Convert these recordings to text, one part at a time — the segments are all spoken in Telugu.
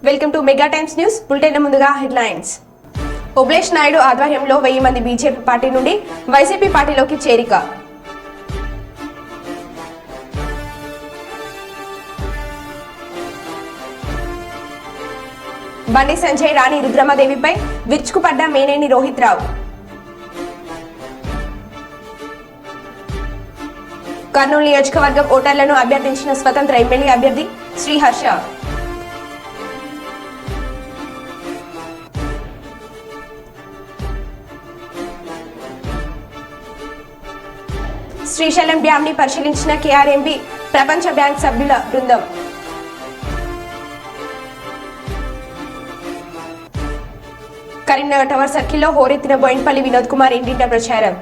Welcome to mega times news bulletin. ముందుగా హెడ్లైన్స్. ఉబ్లేష్ నాయుడు ఆధ్వర్యంలో 1000 మంది బీజేపీ పార్టీ నుండి వైసీపీ పార్టీలోకి చేరిక. బండి సంజయ్ రాణి రుద్రమదేవిపై విరుచుకుపడ్డ మేనేని రోహిత్ రావు. కర్నూలు నియోజకవర్గం ఓటర్లను అభ్యర్థించిన స్వతంత్ర ఎమ్మెల్యే అభ్యర్థి శ్రీహర్ష. శ్రీశైలం డ్యామ్ ని పరిశీలించిన కేఆర్ఎంబి ప్రపంచ బ్యాంక్ సభ్యుల బృందం. కరీంనగర్ టవర్ సర్కిల్లో హోరెత్తిన బోయిన్పల్లి వినోద్ కుమార్ ఇంటింట ప్రచారం.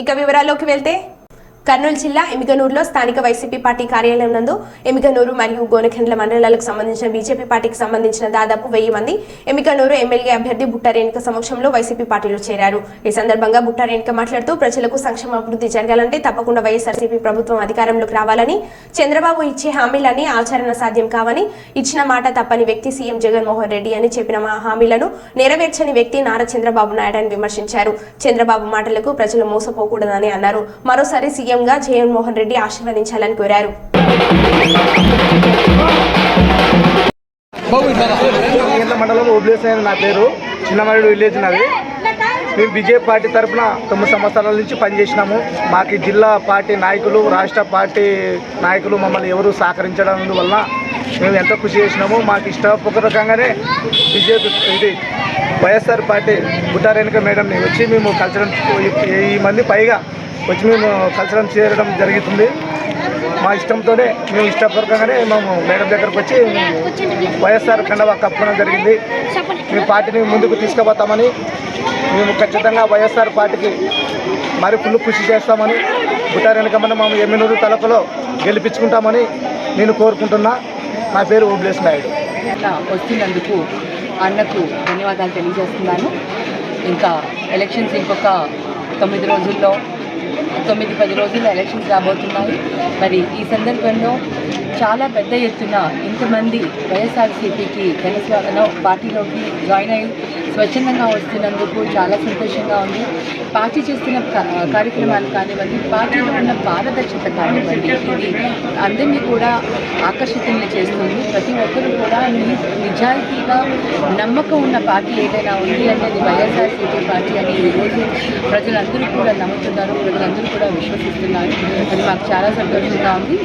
ఇక వివరాల్లోకి వెళ్తే, కర్నూలు జిల్లా ఎమిగనూరులో స్థానిక వైసీపీ పార్టీ కార్యాలయం నందు ఎమిగనూరు మరియు గోనెఖండ్ల మండలాలకు సంబంధించిన బీజేపీ పార్టీకి సంబంధించిన దాదాపు 1000 మంది ఎమిగనూరు ఎమ్మెల్యే అభ్యర్థి బుట్టా రేణుక సమక్షంలో వైసీపీ పార్టీలో చేరారు. ఈ సందర్భంగా బుట్టా రేణుక మాట్లాడుతూ, ప్రజలకు సంక్షేమ అభివృద్ధి జరగాలంటే తప్పకుండా వైఎస్ఆర్సీపీ ప్రభుత్వం అధికారంలోకి రావాలని, చంద్రబాబు ఇచ్చే హామీలన్నీ ఆచరణ సాధ్యం కావని, ఇచ్చిన మాట తప్పని వ్యక్తి సీఎం జగన్మోహన్ రెడ్డి అని చెప్పిన హామీలను నెరవేర్చని వ్యక్తి నారా చంద్రబాబు నాయుడు అని విమర్శించారు. చంద్రబాబు మాటలకు ప్రజలు మోసపోకూడదని అన్నారు. మరోసారి సీఎంగా జగన్మోహన్ రెడ్డి ఆశీర్వదించాలని కోరారు. మండలం ఉబ్లేష్ నాయుడు నా పేరు. చిన్నమరుడు విలేజ్ నాది. మేము బీజేపీ పార్టీ తరఫున 9 సంవత్సరాల నుంచి పనిచేసినాము. మాకు జిల్లా పార్టీ నాయకులు, రాష్ట్ర పార్టీ నాయకులు మమ్మల్ని ఎవరు సహకరించడం వలన మేము ఎంతో కృషి చేసినాము. మాకు ఇష్టపూర్వకంగానే బీజేపీ వైఎస్ఆర్ పార్టీ బుట్టా రేణుక మేడంని వచ్చి మేము కల్చరం 1000 మంది పైగా వచ్చి మేము కల్చరం చేరడం జరుగుతుంది. మా ఇష్టంతోనే మేము ఇష్టపూర్వకంగానే మేము మేడం దగ్గరకు వచ్చి వైఎస్ఆర్ కండవా కప్పడం జరిగింది. మేము పార్టీని ముందుకు తీసుకుపోతామని, మేము ఖచ్చితంగా వైఎస్ఆర్ పార్టీకి మరి ఫుల్ కృషి చేస్తామని, బుట్టా రేణుకమ్మని మేము ఎమ్మెనూరు తలపులో గెలిపించుకుంటామని నేను కోరుకుంటున్నా. నా పేరు ఉబ్లేష్ నాయుడు. వస్తున్నందుకు అన్నకు ధన్యవాదాలు తెలియజేస్తున్నాను. ఇంకా ఎలక్షన్స్ ఇంకొక 9 రోజుల్లో 9-10 రోజుల్లో ఎలక్షన్స్ రాబోతున్నాయి. మరి ఈ సందర్భంలో చాలా పెద్ద ఎత్తున ఇంతమంది వైఎస్ఆర్సీపీకి జనస్వాగతం పార్టీలోకి జాయిన్ అయ్యి స్వచ్ఛందంగా వస్తున్నందుకు చాలా సంతోషంగా ఉంది. పార్టీ చేస్తున్న కార్యక్రమాలు కానివ్వండి, పార్టీలో ఉన్న పారదర్శకత కానివ్వండి, ఇది అందరినీ కూడా ఆకర్షితుల్ని చేస్తుంది. ప్రతి ఒక్కరూ కూడా నిజాయితీగా నమ్మకం ఉన్న పార్టీ ఏదైనా ఉంది అనేది వైఎస్ఆర్సీపీ పార్టీ అని ఈరోజు ప్రజలందరూ కూడా నమ్ముతున్నారు, ప్రజలందరూ కూడా విశ్వసిస్తున్నారు. అది మాకు చాలా సంతోషంగా ఉంది.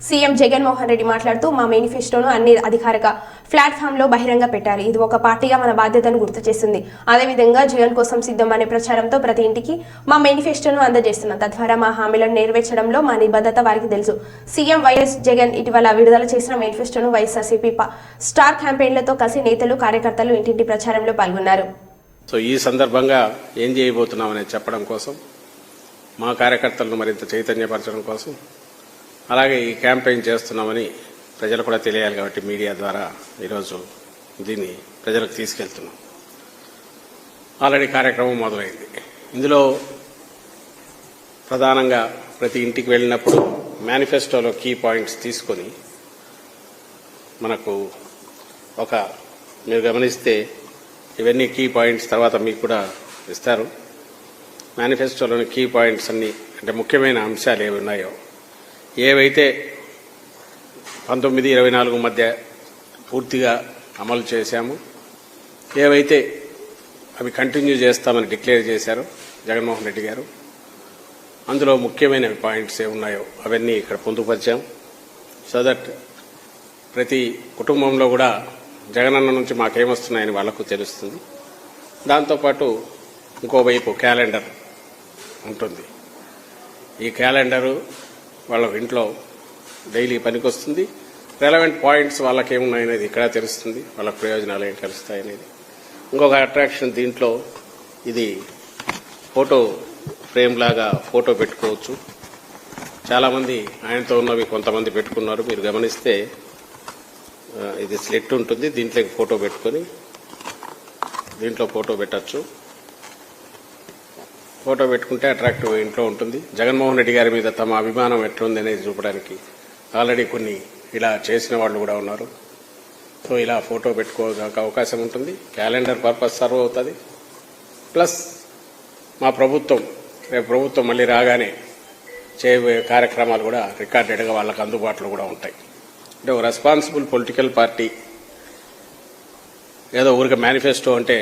సీఎం జగన్మోహన్ రెడ్డి మాట్లాడుతూ, మా మేనిఫెస్టోను అన్ని అధికారిక ప్లాట్ఫామ్ లో బహిరంగ పెట్టారు. ఇది ఒక పార్టీగా మన బాధ్యతను గుర్తు చేస్తుంది. అదేవిధంగా జగన్ కోసం సిద్ధం అనే ప్రచారంతో ప్రతి ఇంటికి మా మేనిఫెస్టోను అందజేస్తున్నాం. తద్వారా మా హామీలను నెరవేర్చడంలో మా నిబద్ధత వారికి తెలుసు. సీఎం వైఎస్ జగన్ ఇటీవల విడుదల చేసిన మేనిఫెస్టోను వైఎస్ఆర్సీపీ స్టార్ క్యాంపెయిన్లతో కలిసి నేతలు, కార్యకర్తలు ఇంటింటి ప్రచారంలో పాల్గొన్నారు. సో ఈ సందర్భంగా ఏం చేయబోతున్నామని చెప్పడం కోసం, మా కార్యకర్తలను మరింత చైతన్యపరచడం కోసం, అలాగే ఈ క్యాంపెయిన్ చేస్తున్నామని ప్రజలు కూడా తెలియాలి కాబట్టి మీడియా ద్వారా ఈరోజు దీన్ని ప్రజలకు తీసుకెళ్తున్నాం. ఆల్రెడీ కార్యక్రమం మొదలైంది. ఇందులో ప్రధానంగా ప్రతి ఇంటికి వెళ్ళినప్పుడు మేనిఫెస్టోలో కీ పాయింట్స్ తీసుకొని మనకు మీరు గమనిస్తే ఇవన్నీ కీ పాయింట్స్ తర్వాత మీకు కూడా ఇస్తారు. మేనిఫెస్టోలోని కీ పాయింట్స్ అన్ని, అంటే ముఖ్యమైన అంశాలు ఏవి ఉన్నాయో, ఏవైతే 19-24 మధ్య పూర్తిగా అమలు చేశాము, ఏవైతే అవి కంటిన్యూ చేస్తామని డిక్లేర్ చేశారో జగన్మోహన్ రెడ్డి గారు, అందులో ముఖ్యమైన పాయింట్స్ ఏమున్నాయో అవన్నీ ఇక్కడ పొందుపరిచాం. సో దట్ ప్రతి కుటుంబంలో కూడా జగనన్న నుంచి మాకేమొస్తున్నాయని వాళ్లకు తెలుస్తుంది. దాంతోపాటు ఇంకోవైపు క్యాలెండర్ ఉంటుంది. ఈ క్యాలెండరు వాళ్ళ ఇంట్లో డైలీ పనికొస్తుంది. రెలవెంట్ పాయింట్స్ వాళ్ళకి ఏమున్నాయనేది ఇక్కడ తెలుస్తుంది, వాళ్ళ ప్రయోజనాలు ఏం కలుస్తాయనేది. ఇంకొక అట్రాక్షన్ దీంట్లో, ఇది ఫోటో ఫ్రేమ్ లాగా ఫోటో పెట్టుకోవచ్చు. చాలామంది ఆయనతో ఉన్నవి కొంతమంది పెట్టుకున్నారు. మీరు గమనిస్తే ఇది స్లెట్ ఉంటుంది, దీంట్లో ఫోటో పెట్టుకొని దీంట్లో ఫోటో పెట్టచ్చు. ఫోటో పెట్టుకుంటే అట్రాక్టివ్ ఇంట్లో ఉంటుంది. జగన్మోహన్ రెడ్డి గారి మీద తమ అభిమానం ఎట్లుంది అనేది చూపడానికి ఆల్రెడీ కొన్ని ఇలా చేసిన వాళ్ళు కూడా ఉన్నారు. సో ఇలా ఫోటో పెట్టుకోవడానికి అవకాశం ఉంటుంది. క్యాలెండర్ పర్పస్ సర్వ్ అవుతుంది. ప్లస్ మా ప్రభుత్వం రేపు ప్రభుత్వం మళ్ళీ రాగానే చేయబోయే కార్యక్రమాలు కూడా రికార్డెడ్గా వాళ్ళకి అందుబాటులో కూడా ఉంటాయి. అంటే ఒక రెస్పాన్సిబుల్ పొలిటికల్ పార్టీ ఏదో ఊరికి మేనిఫెస్టో అంటే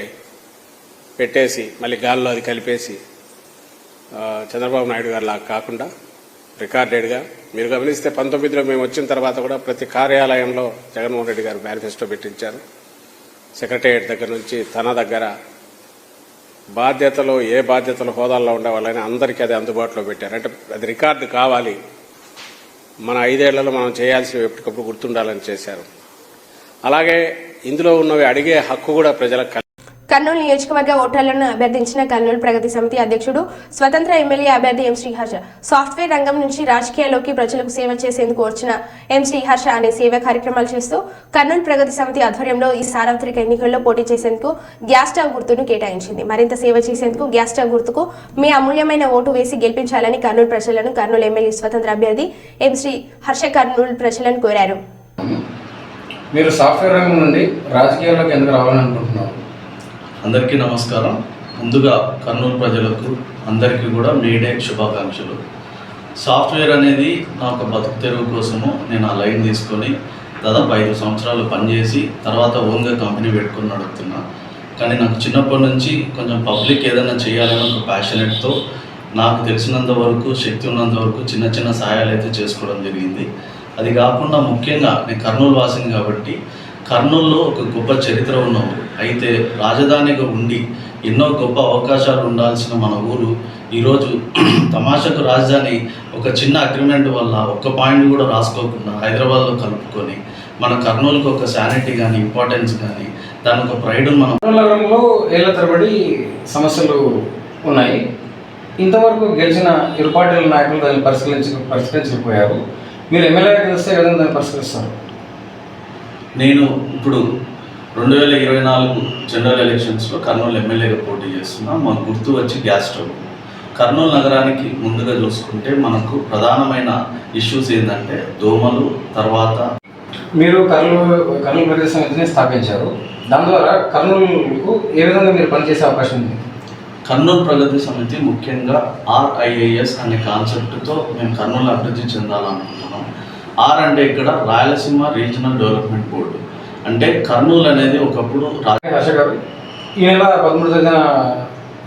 పెట్టేసి మళ్ళీ గాల్లో అది కలిపేసి చంద్రబాబు నాయుడు గారు లాగా కాకుండా రికార్డెడ్గా మీరు గమనిస్తే 19లో మేము వచ్చిన తర్వాత కూడా ప్రతి కార్యాలయంలో జగన్మోహన్ రెడ్డి గారు మేనిఫెస్టో పెట్టించారు. సెక్రటేరియట్ దగ్గర నుంచి తన దగ్గర బాధ్యతలు ఏ బాధ్యతలు హోదాల్లో ఉండే వాళ్ళని అందరికీ అది అందుబాటులో పెట్టారు. అంటే అది రికార్డు కావాలి, మన 5 ఏళ్లలో మనం చేయాల్సినవి ఎప్పటికప్పుడు గుర్తుండాలని చేశారు. అలాగే ఇందులో ఉన్నవి అడిగే హక్కు కూడా ప్రజలకు. కర్నూలు నియోజకవర్గ ఓటర్లను అభ్యర్థించిన కర్నూలు ప్రగతి సమితి అధ్యక్షుడు స్వతంత్ర ఎమ్మెల్యే అభ్యర్థి ఎం శ్రీహర్ష సాఫ్ట్వేర్ రంగం నుంచి రాజకీయాల్లోకి ప్రజలకు సేవ చేసేందుకు వచ్చిన ఎం శ్రీహర్ష అనే సేవా కార్యక్రమాలు చేస్తూ కర్నూలు ప్రగతి సమితి ఆధ్వర్యంలో ఈ సార్వత్రిక ఎన్నికల్లో పోటీ చేసేందుకు గ్యాస్ స్టవ్ గుర్తును కేటాయించింది. మరింత సేవ చేసేందుకు గ్యాస్ స్టవ్ గుర్తుకు మీ అమూల్యమైన ఓటు వేసి గెలిపించాలని కర్నూలు ప్రజలను కర్నూలు ఎమ్మెల్యే స్వతంత్ర అభ్యర్థి ఎం శ్రీహర్ష కర్నూలు ప్రజలను కోరారు. మీరు సాఫ్ట్వేర్ రంగం నుండి రాజకీయాల్లోకి ఎందుకు రావాలని అనుకుంటున్నారు? అందరికీ నమస్కారం. ముందుగా కర్నూలు ప్రజలకు అందరికీ కూడా మే డే శుభాకాంక్షలు. సాఫ్ట్వేర్ అనేది నా ఒక బతుకు తెరువు కోసము నేను ఆ లైన్ తీసుకొని దాదాపు 5 సంవత్సరాలు పనిచేసి తర్వాత ఓన్గా కంపెనీ పెట్టుకొని నడుపుతున్నా. కానీ నాకు చిన్నప్పటి నుంచి కొంచెం పబ్లిక్ ఏదైనా చేయాలని ఒక ప్యాషనెట్తో నాకు తెలిసినంత వరకు శక్తి ఉన్నంత వరకు చిన్న చిన్న సహాయాలు అయితే చేసుకోవడం జరిగింది. అది కాకుండా ముఖ్యంగా నేను కర్నూలు వాసిని కాబట్టి కర్నూలులో ఒక గొప్ప చరిత్ర ఉన్న ఊరు, అయితే రాజధానిగా ఉండి ఎన్నో గొప్ప అవకాశాలు ఉండాల్సిన మన ఊరు ఈరోజు తమాషకు రాజధాని ఒక చిన్న అగ్రిమెంట్ వల్ల ఒక్క పాయింట్ కూడా రాసుకోకుండా హైదరాబాద్లో కలుపుకొని మన కర్నూలుకి ఒక శానిటీ కానీ ఇంపార్టెన్స్ కానీ దాని ఒక ప్రైడ్ మనం నగరంలో ఏళ్ల తరబడి సమస్యలు ఉన్నాయి. ఇంతవరకు గెలిచిన ఇరు పార్టీల నాయకులు దాన్ని పరిష్కరించకపోయారు. మీరు ఎమ్మెల్యేగా గెలిస్తే కదా దాన్ని పరిష్కరిస్తారు. నేను ఇప్పుడు 2024 జనరల్ ఎలక్షన్స్లో కర్నూలు ఎమ్మెల్యేగా పోటీ చేస్తున్నా. మాకు గుర్తు వచ్చి గ్యాస్ స్టవ్. కర్నూలు నగరానికి ముందుగా చూసుకుంటే మనకు ప్రధానమైన ఇష్యూస్ ఏంటంటే దోమలు. తర్వాత మీరు కర్నూలు ప్రగతి సమితిని స్థాపించారు. దాని ద్వారా కర్నూలుకు ఏ విధంగా మీరు పనిచేసే అవకాశం ఉంది? కర్నూలు ప్రగతి సమితి ముఖ్యంగా RIAS అనే కాన్సెప్ట్తో మేము కర్నూలు అభివృద్ధి చెందాలనుకుంటున్నాం. ఆర్ అంటే ఇక్కడ రాయలసీమ రీజనల్ డెవలప్మెంట్ బోర్డు. అంటే కర్నూలు అనేది ఒకప్పుడు హర్ష గారు, ఈ నెల 13వ తేదీన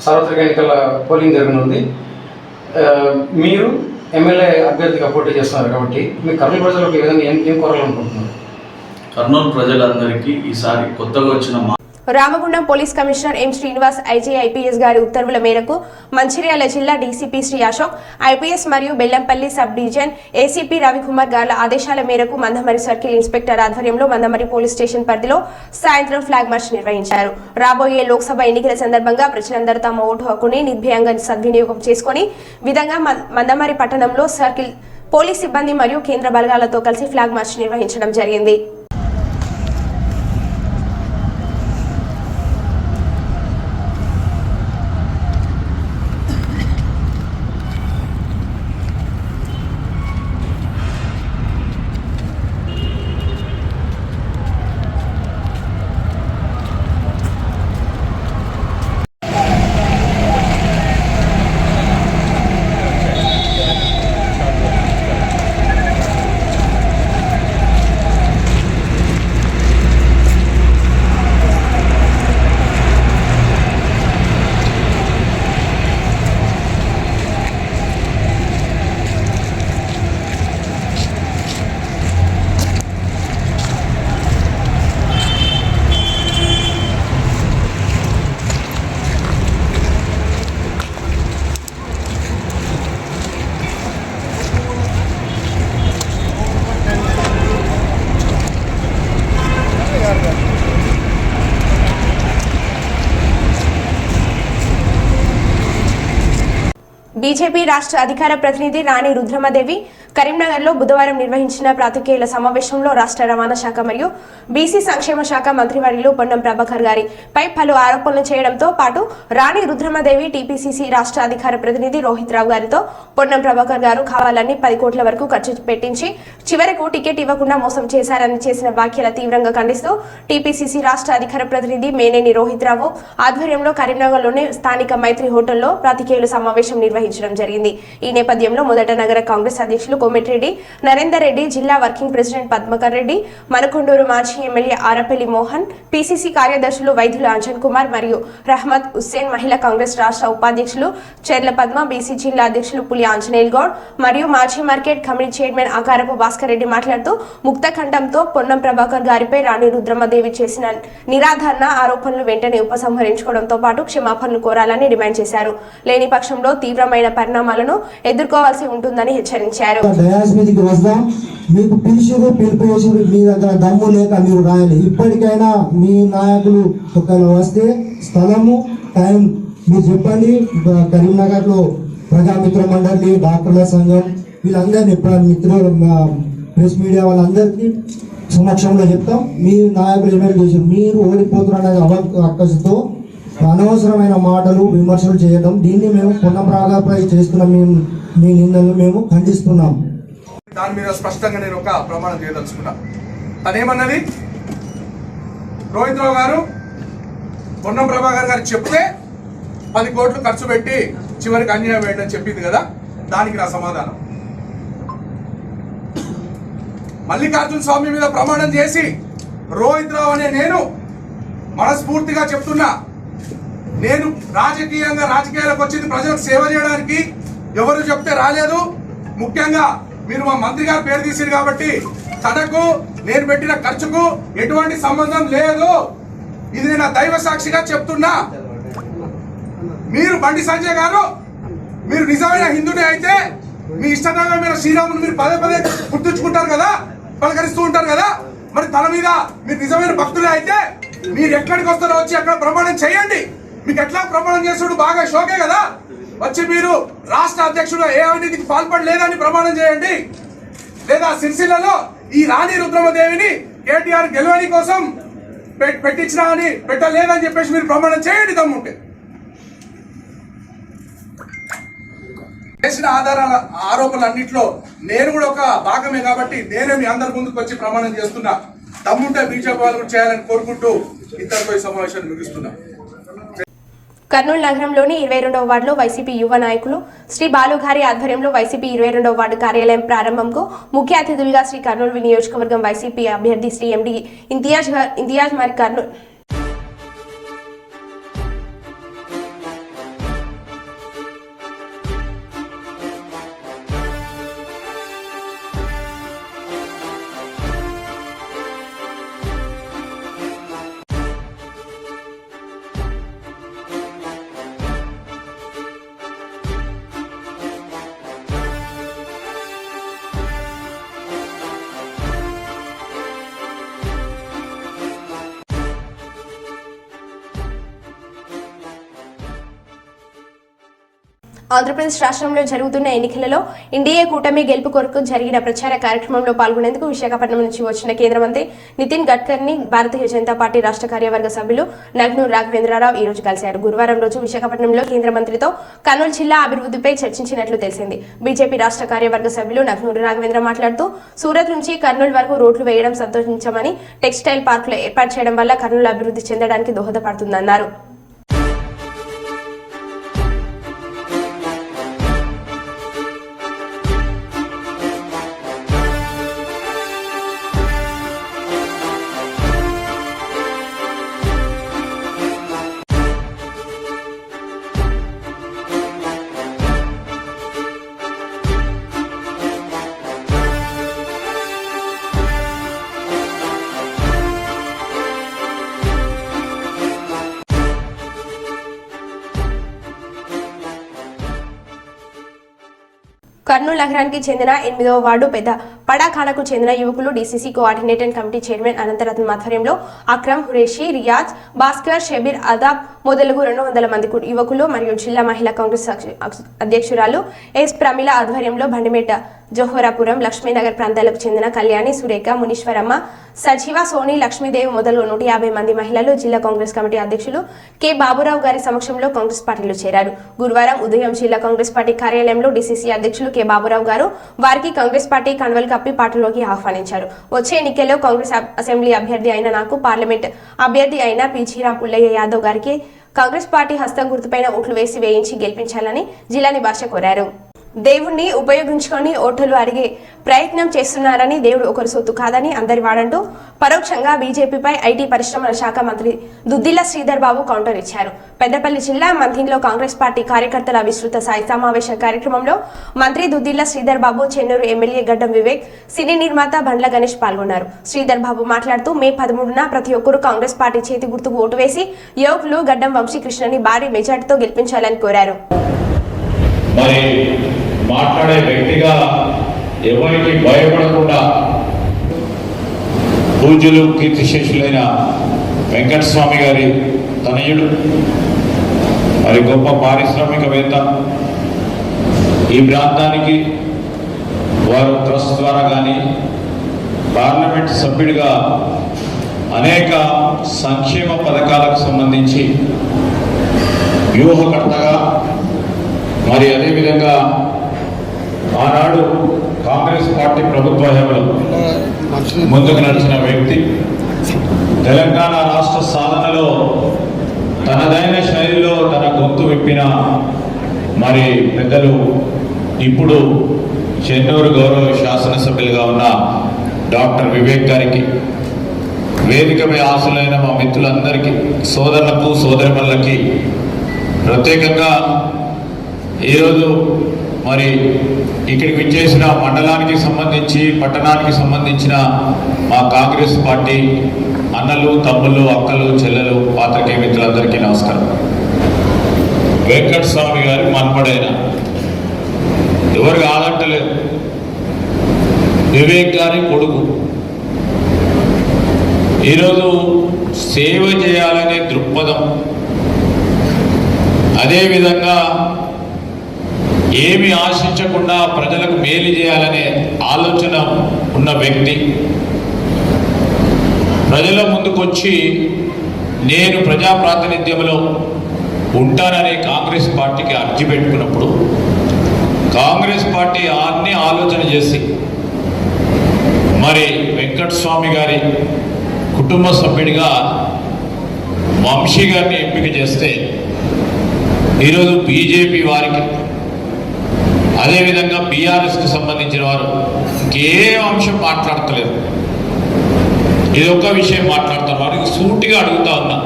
సార్వత్రిక ఎన్నికల పోలింగ్ జరగనుంది. మీరు ఎమ్మెల్యే అభ్యర్థిగా పోటీ చేస్తున్నారు కాబట్టి మీ కర్నూలు ప్రజలకు ఏ విధంగా ఏం కోరాలనుకుంటున్నారు? కర్నూలు ప్రజలందరికీ ఈసారి కొత్తగా వచ్చిన Ramagundam police commissioner M Srinivas IGIPS గారి ఉత్తర్వుల మేరకు మంచిర్యాల జిల్లా DCP శ్రీ అశోక్, IPS మరియు Bellampalli sub division ACP Ravikumar గార్ల ఆదేశాల మేరకు మందమరి సర్కిల్ ఇన్స్పెక్టర్ ఆధ్వర్యంలో మందమరి పోలీస్ స్టేషన్ పరిధిలో సాయంత్రం ఫ్లాగ్ మార్చ్ నిర్వహించారు. రాబోయే లోక్సభ ఎన్నికల సందర్భంగా ప్రజలందరూ తమ ఓటు హక్కుని నిర్భయంగా సద్వినియోగం చేసుకుని విధంగా మందమరి పట్టణంలో సర్కిల్ పోలీస్ సిబ్బంది మరియు కేంద్ర బలగాలతో కలిసి ఫ్లాగ్ మార్చ్ నిర్వహించడం జరిగింది. బీజేపీ రాష్ట్ర అధికార ప్రతినిధి రాణి రుద్రమదేవి కరీంనగర్లో బుధవారం నిర్వహించిన పాత్రికేయుల సమావేశంలో రాష్ట్ర రవాణా శాఖ మరియు బీసీ సంక్షేమ శాఖ మంత్రివర్యులు పొన్నం ప్రభాకర్ గారిపై పలు ఆరోపణలు చేయడంతో పాటు రాణి రుద్రమదేవి టీపీసీసీ రాష్ట్ర అధికార ప్రతినిధి రోహిత్ రావు గారితో పొన్నం ప్రభాకర్ గారు కావాలని 10 కోట్ల వరకు ఖర్చు పెట్టించి చివరకు టికెట్ ఇవ్వకుండా మోసం చేశారని చేసిన వ్యాఖ్యల తీవ్రంగా ఖండిస్తూ టీపీసీసీ రాష్ట్ర అధికార ప్రతినిధి మేనేని రోహిత్ రావు ఆధ్వర్యంలో కరీంనగర్లోని స్థానిక మైత్రి హోటల్లో పాత్రికేయుల సమావేశం నిర్వహించడం జరిగింది. ఈ నేపథ్యంలో మొదట నగర కాంగ్రెస్ అధ్యక్షులు కోమటిరెడ్డి నరేందర్ రెడ్డి, జిల్లా వర్కింగ్ ప్రెసిడెంట్ పద్మకర్ రెడ్డి, మనకొండూరు మాజీ ఎమ్మెల్యే ఆరపల్లి మోహన్, పీసీసీ కార్యదర్శులు వైద్యులు అంజన్ కుమార్ మరియు రహమద్ హుస్సేన్, మహిళా కాంగ్రెస్ రాష్ట్ర ఉపాధ్యక్షులు చెర్ల పద్మ, బీసీ జిల్లా అధ్యక్షులు పులి ఆంజనేయుల్ గౌడ్ మరియు మాజీ మార్కెట్ కమిటీ చైర్మన్ ఆకారపు భాస్కర్ రెడ్డి మాట్లాడుతూ ముక్తఖండంతో పొన్నం ప్రభాకర్ గారిపై రాణి రుద్రమదేవి చేసిన నిరాధారణ ఆరోపణలు వెంటనే ఉపసంహరించుకోవడంతో పాటు క్షమాపణలు కోరాలని డిమాండ్ చేశారు. లేని పక్షంలో తీవ్రమైన పరిణామాలను ఎదుర్కోవాల్సి ఉంటుందని హెచ్చరించారు. మీకు పిలిచిరు, పిలుపు చేసిరు, మీ దగ్గర దమ్ము లేక మీరు రాయాలి. ఇప్పటికైనా మీ నాయకులు ఒకవేళ వస్తే స్థలము టైం మీరు చెప్పండి. కరీంనగర్లో ప్రజామిత్ర మండలి, డాక్టర్ల సంఘం వీళ్ళందరినీ మిత్రులు, ప్రెస్ మీడియా వాళ్ళందరికీ సమక్షంలో చెప్తాం. మీ నాయకులు ఏమేమి చేశారు, మీరు ఓడిపోతున్నారు అనే అక్కసుతో అనవసరమైన మాటలు విమర్శలు చేయడం, దీన్ని మేము పొన్నం ప్రభాకర్పై చేస్తున్న మీ నిందలు మేము ఖండిస్తున్నాం. దాని మీద స్పష్టంగా నేను ఒక ప్రమాణం చేయదలుచుకున్నా. తనేమన్నది, రోహిత్ రావు గారు పొన్నం ప్రభాకర్ గారు చెప్తే 10 కోట్లు ఖర్చు పెట్టి చివరికి అన్యాయం వేయడం చెప్పింది కదా, దానికి నా సమాధానం. మల్లికార్జున స్వామి మీద ప్రమాణం చేసి రోహిత్ రావు అనే నేను మనస్ఫూర్తిగా చెప్తున్నా, నేను రాజకీయాలకు వచ్చింది ప్రజలకు సేవ చేయడానికి. ఎవరు చెప్తే రాలేదు. ముఖ్యంగా మీరు మా మంత్రి గారు పేరు తీసారు కాబట్టి తనకు నేను పెట్టిన ఖర్చుకు ఎటువంటి సంబంధం లేదు. ఇది నేను దైవ సాక్షిగా చెప్తున్నా. మీరు బండి సంజయ్ గారు, మీరు నిజమైన హిందునే అయితే మీ ఇష్టదైవమైన శ్రీరామును మీరు పదే పదే గుర్తుంచుకుంటారు కదా, పలకరిస్తూ ఉంటారు కదా. మరి తన మీద మీరు నిజమైన భక్తులే అయితే మీరు ఎక్కడికి వస్తారో వచ్చి అక్కడ ప్రమాణం చేయండి. మీకు ఎట్లా ప్రమాణం చేస్తుడు బాగా షోకే కదా. వచ్చి మీరు రాష్ట్ర అధ్యక్షుడు ఏ అవినీతికి పాల్పడలేదని ప్రమాణం చేయండి. లేదా సిరిసిల్లలో ఈ రాణి రుద్రమదేవిని కేటీఆర్ గెలవని కోసం పెట్టించినా అని పెట్టలేదని చెప్పేసి మీరు ప్రమాణం చేయండి దమ్ముంటే. చేసిన ఆరోపణలన్నింటిలో నేను కూడా ఒక భాగమే కాబట్టి నేనే మీ అందరి ముందుకు వచ్చి ప్రమాణం చేస్తున్నా. దమ్ముంటే బీజేపీ వాళ్ళు కూడా చేయాలని కోరుకుంటూ ఇద్దరితో ఈ సమావేశాన్ని ముగిస్తున్నా. కర్నూలు నగరంలోని 22వ వార్డులో వైసీపీ యువ నాయకులు శ్రీ బాలుగారి ఆధ్వర్యంలో వైసీపీ 22వ వార్డు కార్యాలయం ప్రారంభంకు ముఖ్య అతిథులుగా శ్రీ కర్నూలు నియోజకవర్గం వైసీపీ అభ్యర్థి శ్రీ ఎండి ఇంతియాజ్ మరి కర్నూలు ఆంధ్రప్రదేశ్ రాష్ట్రంలో జరుగుతున్న ఎన్నికలలో ఎన్డీఏ కూటమి గెలుపు కొరకు జరిగిన ప్రచార కార్యక్రమంలో పాల్గొనేందుకు విశాఖపట్నం నుంచి వచ్చిన కేంద్ర మంత్రి నితిన్ గడ్కర్ని భారతీయ జనతా పార్టీ రాష్ట్ర కార్యవర్గ సభ్యులు నగ్నూరు రాఘవేంద్రరావు ఈ రోజు కలిశారు. గురువారం రోజు విశాఖపట్నంలో కేంద్ర మంత్రితో కర్నూలు జిల్లా అభివృద్ధిపై చర్చించినట్లు తెలిసింది. బీజేపీ రాష్ట్ర కార్యవర్గ సభ్యులు నగ్నూరు రాఘవేంద్ర మాట్లాడుతూ సూరత్ నుంచి కర్నూలు వరకు రోడ్లు వేయడం సంతోషించమని, టెక్స్టైల్ పార్కులు ఏర్పాటు చేయడం వల్ల కర్నూలు అభివృద్ధి చెందడానికి దోహదపడుతుందన్నారు. కర్నూలు నగరానికి చెందిన 8వ వార్డు పెద్ద పడాఖానకు చెందిన యువకులు DCC coordinator committee chairman Anantharatnam ఆధ్వర్యంలో అక్రమ్, హురేషి, రియాజ్, భాస్కర్, షబీర్, అదాబ్ మొదలగు 200 మంది యువకులు మరియు జిల్లా మహిళా కాంగ్రెస్ అధ్యక్షురాలు ఎస్ ప్రమిళ ఆధ్వర్యంలో బండిమేట, జోహరాపురం, లక్ష్మీనగర్ ప్రాంతాలకు చెందిన కళ్యాణి, సురేఖ, మునీశ్వరమ్మ, సజీవ, సోని, లక్ష్మీదేవి మొదలు 150 మంది మహిళలు జిల్లా కాంగ్రెస్ కమిటీ అధ్యక్షులు కె బాబురావు గారి సమక్షంలో కాంగ్రెస్ పార్టీలో చేరారు. గురువారం ఉదయం జిల్లా కాంగ్రెస్ పార్టీ కార్యాలయంలో డీసీసీ అధ్యక్షులు కె బాబురావు గారు వారికి కాంగ్రెస్ పార్టీ కండువలు కప్పి పార్టీలోకి ఆహ్వానించారు. వచ్చే ఎన్నికల్లో కాంగ్రెస్ అసెంబ్లీ అభ్యర్థి అయిన నాకు, పార్లమెంట్ అభ్యర్థి అయిన పి. చీరాం పుల్లయ్య యాదవ్ గారికి కాంగ్రెస్ పార్టీ హస్తం గుర్తుపైన ఓట్లు వేయించి గెలిపించాలని జిల్లా నివాస కోరారు. దేవుణ్ణి ఉపయోగించుకొని ఓటర్లు అడిగే ప్రయత్నం చేస్తున్నారని, దేవుడు ఒకరి సొత్తు కాదని అందరి వాడంటూ పరోక్షంగా బీజేపీపై ఐటీ పరిశ్రమల శాఖ మంత్రి దుద్దిల్ల శ్రీధర్ బాబు కౌంటర్ ఇచ్చారు. పెద్దపల్లి జిల్లా మంథింలో కాంగ్రెస్ పార్టీ కార్యకర్తల విస్తృత స్థాయి సమావేశ కార్యక్రమంలో మంత్రి దుద్దిల్ల శ్రీధర్ బాబు, చెన్నూరు ఎమ్మెల్యే గడ్డం వివేక్, సినీ నిర్మాత బండ్ల గణేష్ పాల్గొన్నారు. శ్రీధర్ బాబు మాట్లాడుతూ మే 13న ప్రతి ఒక్కరూ కాంగ్రెస్ పార్టీ చేతి గుర్తుకు ఓటు వేసి యువకులు గడ్డం వంశీకృష్ణని భారీ మెజార్టీతో గెలిపించాలని కోరారు. మరి మాట్లాడే వ్యక్తిగా ఎవరికి భయపడకుండా పూజ్యులు కీర్తిశేషులైన వెంకటస్వామి గారి తనయుడు, మరి గొప్ప పారిశ్రామికవేత్త, ఈ ప్రాంతానికి వారు ట్రస్ట్ ద్వారా కానీ పార్లమెంట్ సభ్యుడిగా అనేక సంక్షేమ పథకాలకు సంబంధించి వ్యూహకర్తగా, మరి అదేవిధంగా ఆనాడు కాంగ్రెస్ పార్టీ ప్రభుత్వ హయాంలో ముందుకు నడిచిన వ్యక్తి, తెలంగాణ రాష్ట్ర సాధనలో తనదైన శైలిలో తన గొంతు విప్పిన మరి పెద్దలు, ఇప్పుడు చెన్నూరు గౌరవ శాసనసభ్యులుగా ఉన్న డాక్టర్ వివేక్ గారికి, వేదికపై ఆశలైన మా మిత్రులందరికీ, సోదరులకు సోదరిమణులకి ప్రత్యేకంగా ఈరోజు మరి ఇక్కడికి విచ్చేసిన మండలానికి సంబంధించి, పట్టణానికి సంబంధించిన మా కాంగ్రెస్ పార్టీ అన్నలు, తమ్ముళ్ళు, అక్కలు, చెల్లెలు, పాత్రికేయ మిత్రులందరికీ నమస్కారం. వెంకటస్వామి గారి మనమడైన ఎవరు కాదంటలేదు, వివేక్ గారి కొడుకు. ఈరోజు సేవ చేయాలనే దృక్పథం, అదేవిధంగా ఏమి ఆశించకుండా ప్రజలకు మేలు చేయాలనే ఆలోచన ఉన్న వ్యక్తి ప్రజల ముందుకొచ్చి నేను ప్రజా ప్రాతినిధ్యంలో ఉంటానని కాంగ్రెస్ పార్టీకి అర్జీ పెట్టుకున్నప్పుడు కాంగ్రెస్ పార్టీ అన్ని ఆలోచన చేసి మరి వెంకటస్వామి గారి కుటుంబ సభ్యుడిగా వంశీ గారిని ఎంపిక చేస్తే ఈరోజు బీజేపీ వారికి, అదేవిధంగా బీఆర్ఎస్కి సంబంధించిన వారు ఇంకే అంశం మాట్లాడతలేదు, ఇది ఒక్క విషయం మాట్లాడతారు. వారికి సూటిగా అడుగుతా ఉన్నా,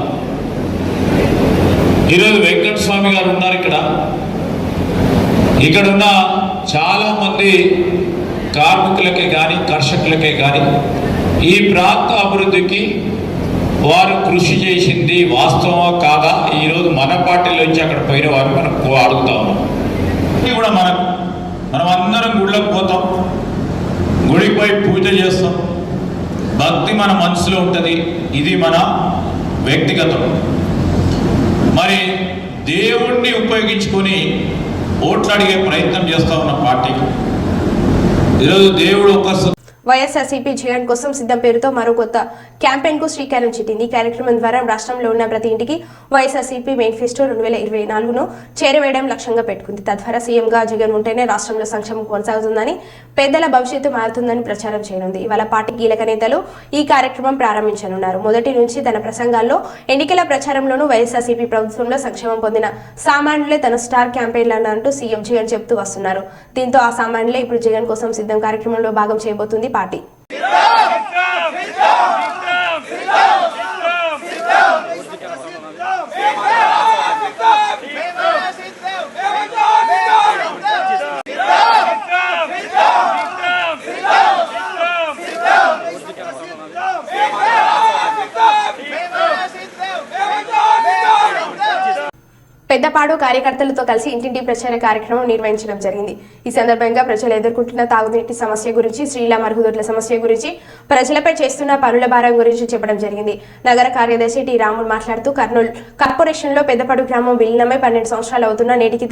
ఈరోజు వెంకటస్వామి గారు ఉన్నారు ఇక్కడున్న చాలామంది కార్మికులకే కానీ కర్షకులకే కానీ ఈ ప్రాంత అభివృద్ధికి వారు కృషి చేసింది వాస్తవమా కాదా, ఈరోజు మన పార్టీలోంచి అక్కడ పోయిన వారు మనకు అడుగుతా ఉన్నాం. ఇది కూడా మనం అందరం గుళ్ళకు పోతాం, గుడికి పోయి పూజ చేస్తాం, భక్తి మన మనసులో ఉంటుంది, ఇది మన వ్యక్తిగతం. మరి దేవుణ్ణి ఉపయోగించుకొని ఓట్లు అడిగే ప్రయత్నం చేస్తా ఉన్న పార్టీకి ఈరోజు దేవుడు ఒక వైఎస్ఆర్సీపీ జగన్ కోసం సిద్ధం పేరుతో మరో కొత్త క్యాంపెయిన్ కు శ్రీకారం చుట్టింది. ఈ కార్యక్రమం ద్వారా రాష్ట్రంలో ఉన్న ప్రతి ఇంటికి వైఎస్ఆర్సీపీ మేనిఫెస్టో 2024ను చేరవేయడం లక్ష్యంగా పెట్టుకుంది. తద్వారా సీఎంగా జగన్ ఉంటేనే రాష్ట్రంలో సంక్షేమం కొనసాగుతుందని, పేదల భవిష్యత్తు మారుతుందని ప్రచారం చేయనుంది. ఇవాళ పార్టీ కీలక నేతలు ఈ కార్యక్రమం ప్రారంభించనున్నారు. మొదటి నుంచి తన ప్రసంగాల్లో, ఎన్నికల ప్రచారంలోనూ వైఎస్ఆర్సీపీ ప్రభుత్వంలో సంక్షేమం పొందిన సామాన్యులే తన స్టార్ క్యాంపెయిన్లను అంటూ సీఎం జగన్ చెబుతూ వస్తున్నారు. దీంతో ఆ సామాన్యులే ఇప్పుడు జగన్ కోసం సిద్ధం కార్యక్రమంలో భాగం చేయబోతుంది పార్టీ. పెద్దపాడు కార్యకర్తలతో కలిసి ఇంటింటి ప్రచార కార్యక్రమం నిర్వహించడం జరిగింది. ఈ సందర్భంగా ప్రజలు ఎదుర్కొంటున్న తాగునీటి సమస్య గురించి, స్త్రీల మరుగుదొడ్ల సమస్య గురించి, ప్రజలపై చేస్తున్న పనుల భారం గురించి చెప్పడం జరిగింది. నగర కార్యదర్శి టి రాములు మాట్లాడుతూ కర్నూలు కార్పొరేషన్లో పెద్దపాడు గ్రామం విలీనమై 12 సంవత్సరాలు అవుతున్నా నేటికి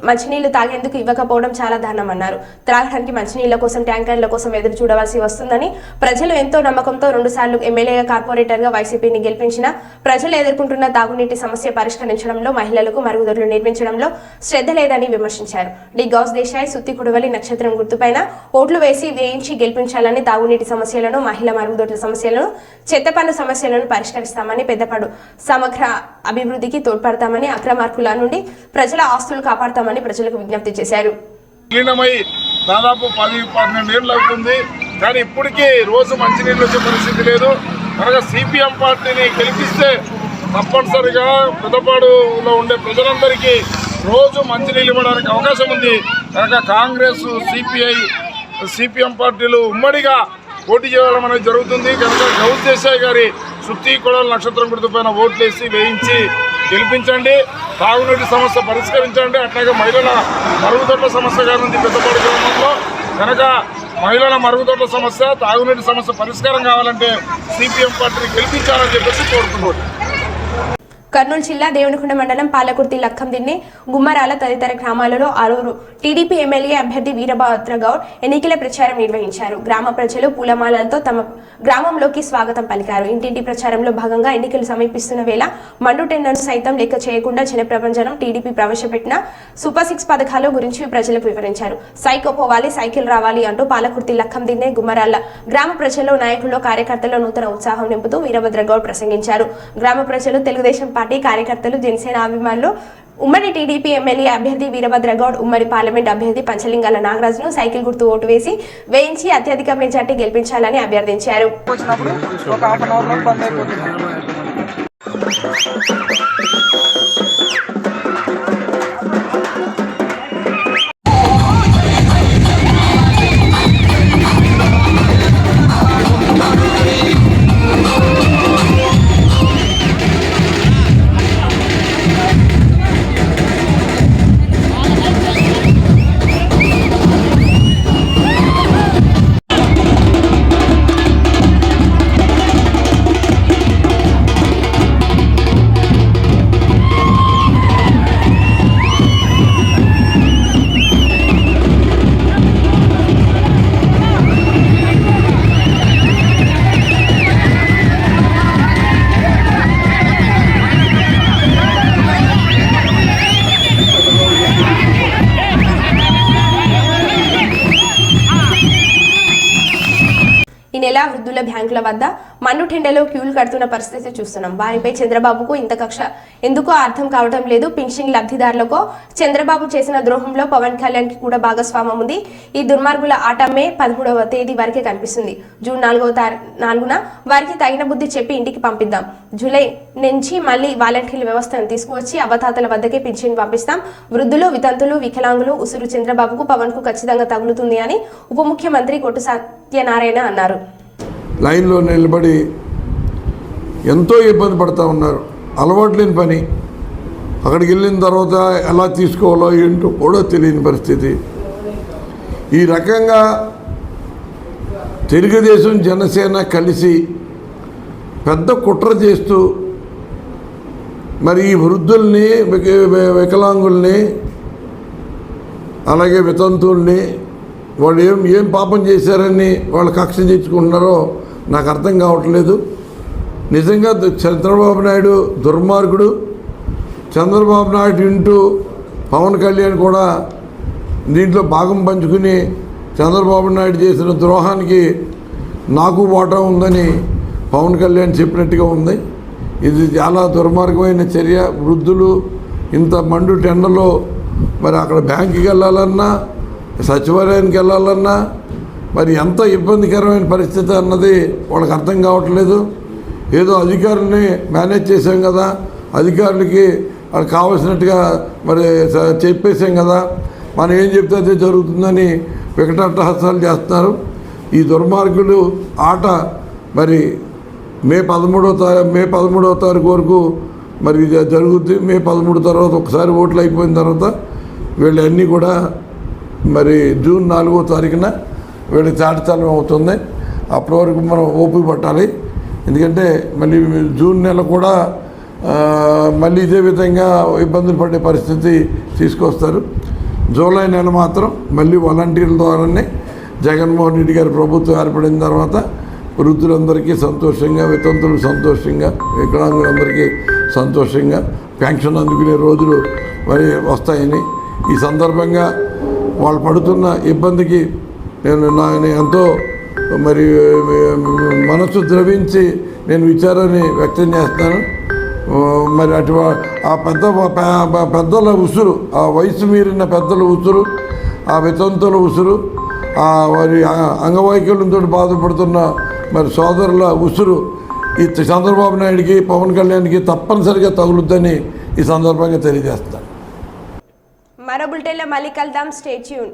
మంచినీళ్లు తాగేందుకు ఇవ్వకపోవడం చాలా దారుణమన్నారు. త్రాగడానికి మంచినీళ్ల కోసం ట్యాంకర్ల కోసం ఎదురు చూడవలసి వస్తుందని, ప్రజలు ఎంతో నమ్మకంతో 2 సార్లు ఎమ్మెల్యేగా కార్పొరేటర్గా వైసీపీని గెలిపించిన ప్రజలు ఎదుర్కొంటున్న తాగునీటి సమస్య పరిష్కరించడంలో, మహిళలకు మరుగుదొడ్లు నిర్మించడంలో శ్రద్ధ లేదని విమర్శించారు. డి గౌస్ దేశాయ్ సుత్తి కుడవలి నక్షత్రం గుర్తుపైన ఓట్లు వేయించి గెలిపించాలని, తాగునీటి సమస్యలను, మహిళా మరుగుదొడ్ల సమస్యలను, చెత్త పన్ను సమస్యలను పరిష్కరిస్తామని, పెద్దపాడు సమగ్ర అభివృద్ధికి తోడ్పడతామని, అక్రమార్కుల నుండి ప్రజల ఆస్తులు కాపాడతామని ప్రజలకు విజ్ఞప్తి చేశారు. దాదాపు 10-12 ఏళ్ళు అవుతుంది, కానీ ఇప్పటికీ రోజు మంచినీళ్ళు వచ్చే పరిస్థితి లేదు. కనుక సిపిఎం పార్టీని గెలిపిస్తే తప్పనిసరిగా పెద్దపాడులో ఉండే ప్రజలందరికీ రోజు మంచినీళ్ళు ఇవ్వడానికి అవకాశం ఉంది. కనుక కాంగ్రెస్, సిపిఎం పార్టీలు ఉమ్మడిగా పోటీ చేయడం అనేది జరుగుతుంది. కనుక గౌస్ దేశాయ్ గారి సుత్తి కొడవలి నక్షత్రం గుర్తుపైన ఓట్లేసి వేయించి గెలిపించండి. తాగునీటి సమస్య పరిష్కరించండి. అట్లాగే మహిళల మరుగుదొడ్ల సమస్య గారి ఉంది పెద్దపాడు గ్రామంలో. కనుక మహిళల మరుగుదొడ్ల సమస్య, తాగునీటి సమస్య పరిష్కారం కావాలంటే సిపిఎం పార్టీని గెలిపించాలని చెప్పేసి కోరుతున్నాడు. కర్నూలు జిల్లా దేవునికొండ మండలం పాలకుర్తి, లక్కందిన్నె, గుమ్మరాల తదితర గ్రామాలలో ఆరుగురు టీడీపీ ఎమ్మెల్యే అభ్యర్థి వీరభద్రగౌడ్ ఎన్నికల ప్రచారం నిర్వహించారు. గ్రామ ప్రజలు పూలమాలలతో తమ గ్రామంలోకి స్వాగతం పలికారు. ఇంటింటి ప్రచారంలో భాగంగా ఎన్నికలు సమీపిస్తున్న వేళ మండు టెండర్ను సైతం లెక్క చేయకుండా జనప్రపంచనం టీడీపీ ప్రవేశపెట్టిన సూపర్ 6 పథకాల గురించి ప్రజలకు వివరించారు. సైకో పోవాలి, సైకిల్ రావాలి అంటూ పాలకుర్తి, లక్కందిన్నె, గుమ్మరాల గ్రామ ప్రజల్లో, నాయకుల్లో, కార్యకర్తల్లో నూతన ఉత్సాహం నింపుతూ వీరభద్రగౌడ్ ప్రసంగించారు. గ్రామ ప్రజలు, తెలుగుదేశం పార్టీ కార్యకర్తలు, జనసేన అభిమానులు ఉమ్మడి టీడీపీ ఎమ్మెల్యే అభ్యర్థి వీరభద్రగౌడ్, ఉమ్మడి పార్లమెంట్ అభ్యర్థి పంచలింగాల నాగరాజును సైకిల్ గుర్తు ఓటు వేయించి అత్యధిక మెజార్టీ గెలిపించాలని అభ్యర్థించారు. ఈ నెల వృద్ధుల బ్యాంకుల వద్ద మన్ను టెండలో క్యూలు కడుతున్న పరిస్థితి చూస్తున్నాం. వారిపై చంద్రబాబుకు ఇంత కక్ష ఎందుకో అర్థం కావడం లేదు. పింఛన్ లబ్ధిదారులకు చంద్రబాబు చేసిన ద్రోహంలో పవన్ కళ్యాణ్ కి కూడా భాగస్వామ్యం ఉంది. ఈ దుర్మార్గుల ఆట మే 13వ తేదీ వరకే కనిపిస్తుంది. జూన్ 4న వారికి తగిన బుద్ధి చెప్పి ఇంటికి పంపిద్దాం. జూలై నుంచి మళ్ళీ వాలంటీర్ల వ్యవస్థను తీసుకువచ్చి అవ్వతాతల వద్దకే పింఛన్ పంపిస్తాం. వృద్ధులు, వితంతులు, వికలాంగులు ఉసురు చంద్రబాబుకు, పవన్ కు ఖచ్చితంగా తగులుతుంది అని ఉప ముఖ్యమంత్రి కొట్టు సత్యనారాయణ అన్నారు. లైన్లో నిలబడి ఎంతో ఇబ్బంది పడుతూ ఉన్నారు. అలవాటు లేని పని. అక్కడికి వెళ్ళిన తర్వాత ఎలా తీసుకోవాలో ఏంటో కూడా తెలియని పరిస్థితి. ఈ రకంగా తెలుగుదేశం, జనసేన కలిసి పెద్ద కుట్ర చేస్తూ మరి ఈ వృద్ధుల్ని, వికలాంగుల్ని, అలాగే వితంతుల్ని వాళ్ళు ఏం పాపం చేశారని వాళ్ళు కక్ష తెచ్చుకుంటున్నారో నాకు అర్థం కావట్లేదు. నిజంగా చంద్రబాబు నాయుడు దుర్మార్గుడు. చంద్రబాబు నాయుడు ఇంటూ పవన్ కళ్యాణ్ కూడా దీంట్లో భాగం పంచుకుని చంద్రబాబు నాయుడు చేసిన ద్రోహానికి నాకు వాటా ఉందని పవన్ కళ్యాణ్ చెప్పినట్టుగా ఉంది. ఇది చాలా దుర్మార్గమైన చర్య. వృద్ధులు ఇంత మండు టెండలో మరి అక్కడ బ్యాంకుకి వెళ్ళాలన్నా, సచివాలయానికి వెళ్ళాలన్నా మరి ఎంత ఇబ్బందికరమైన పరిస్థితి అన్నది వాళ్ళకి అర్థం కావట్లేదు. ఏదో అధికారుల్ని మేనేజ్ చేసాం కదా, అధికారులకి వాళ్ళకి కావాల్సినట్టుగా మరి చెప్పేసాం కదా, మనం ఏం చెప్తే అదే జరుగుతుందని వికటాట్టహాసాలు చేస్తున్నారు. ఈ దుర్మార్గులు ఆట మరి మే 13వ తారీఖు వరకు మరి ఇది జరుగుద్ది. మే 13 తర్వాత ఒకసారి ఓట్లు అయిపోయిన తర్వాత వీళ్ళన్నీ కూడా మరి జూన్ 4వ తారీఖున వీళ్ళకి చాటితలం అవుతుంది. అప్పటి వరకు మనం ఓపిక పట్టాలి. ఎందుకంటే మళ్ళీ జూన్ నెల కూడా మళ్ళీ ఇదే విధంగా ఇబ్బందులు పడే పరిస్థితి తీసుకొస్తారు. జూలై నెల మాత్రం మళ్ళీ వాలంటీర్ల ద్వారానే జగన్మోహన్ రెడ్డి గారి ప్రభుత్వం ఏర్పడిన తర్వాత వృద్ధులందరికీ సంతోషంగా, వితంతులు సంతోషంగా, వికలాంగులందరికీ సంతోషంగా పెన్షన్ అందుకునే రోజులు మరి వస్తాయని, ఈ సందర్భంగా వాళ్ళు పడుతున్న ఇబ్బందికి నేను ఎంతో మరి మనసు ద్రవించి నేను విచారాన్ని వ్యక్తం చేస్తాను. మరి ఆ పెద్దల ఉసురు, ఆ వయసు మీరిన పెద్దల ఉసురు, ఆ వితంతుల ఉసురు, ఆ వారి అంగవైకల్యంతో బాధపడుతున్న మరి సోదరుల ఉసురు ఈ చంద్రబాబు నాయుడికి, పవన్ కళ్యాణ్కి తప్పనిసరిగా తగులుద్దని ఈ సందర్భంగా తెలియజేస్తాను. మరో బులెటిన్లో మళ్ళీ కలుద్దాం. Stay tune.